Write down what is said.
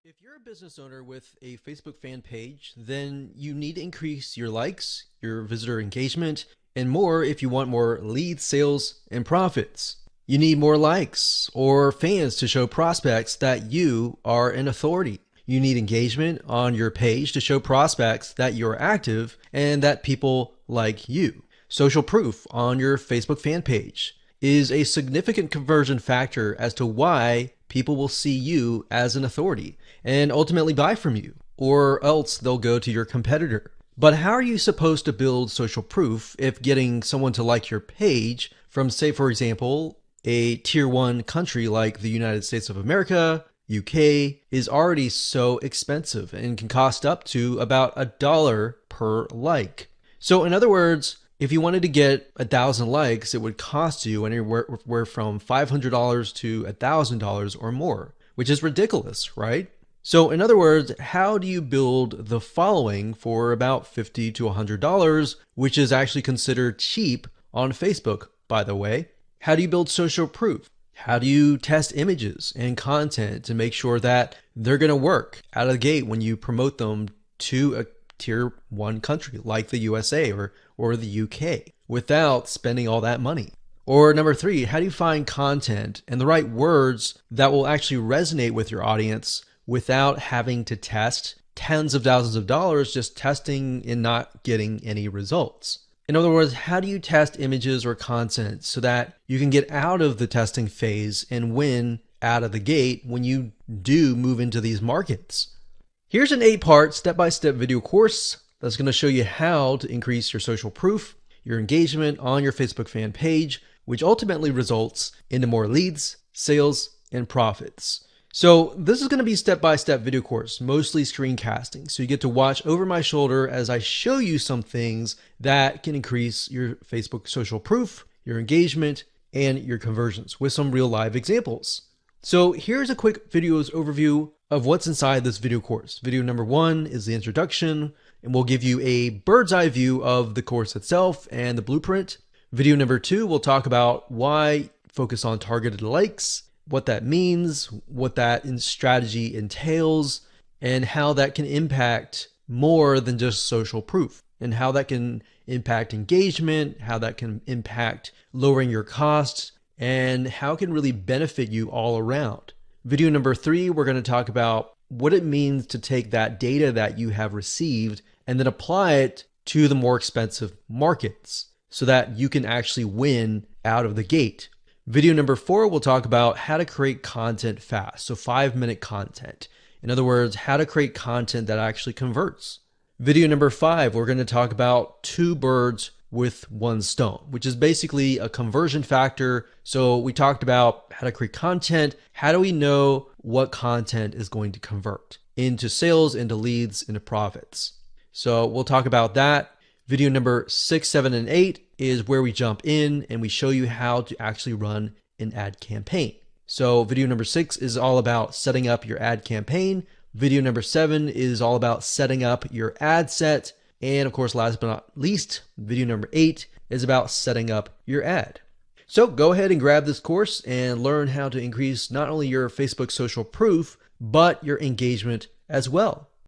If you're a business owner with a Facebook fan page, then you need to increase your likes, your visitor engagement, and more if you want more leads, sales, and profits. You need more likes or fans to show prospects that you are an authority. You need engagement on your page to show prospects that you're active and that people like you. Social proof on your Facebook fan page is a significant conversion factor as to why people will see you as an authority and ultimately buy from you, or else they'll go to your competitor. But how are you supposed to build social proof if getting someone to like your page from, say, for example, a tier 1 country like the United States of America, UK, is already so expensive and can cost up to about $1 per like? So in other words, if you wanted to get 1,000 likes, it would cost you anywhere from $500 to $1,000 or more, which is ridiculous, right? So in other words, how do you build the following for about $50 to $100, which is actually considered cheap on Facebook, by the way? How do you build social proof? How do you test images and content to make sure that they're going to work out of the gate when you promote them to a tier 1 country like the USA or the UK without spending all that money? Or number 3, how do you find content and the right words that will actually resonate with your audience without having to test tens of thousands of dollars just testing and not getting any results? In other words, how do you test images or content so that you can get out of the testing phase and win out of the gate when you do move into these markets? Here's an 8-part step-by-step video course that's going to show you how to increase your social proof, your engagement on your Facebook fan page, which ultimately results into more leads, sales, and profits. So this is going to be a step-by-step video course, mostly screencasting. So you get to watch over my shoulder as I show you some things that can increase your Facebook social proof, your engagement, and your conversions with some real live examples. So here's a quick video's overview of what's inside this video course. Video number 1 is the introduction, and we'll give you a bird's eye view of the course itself and the blueprint. Video number 2, we'll talk about why focus on targeted likes, what that means, what that strategy entails, and how that can impact more than just social proof, and how that can impact engagement, how that can impact lowering your costs, and how it can really benefit you all around. Video number 3, we're going to talk about what it means to take that data that you have received and then apply it to the more expensive markets so that you can actually win out of the gate. Video number 4, we'll talk about how to create content fast. So 5-minute content. In other words, how to create content that actually converts. Video number 5, we're going to talk about 2 birds with 1 stone, which is basically a conversion factor. So we talked about how to create content. How do we know what content is going to convert into sales, into leads, into profits? So we'll talk about that. Video number 6, 7, and 8 is where we jump in and we show you how to actually run an ad campaign. So video number 6 is all about setting up your ad campaign. Video number 7 is all about setting up your ad set. And of course, last but not least, video number 8 is about setting up your ad. So go ahead and grab this course and learn how to increase not only your Facebook social proof, but your engagement as well.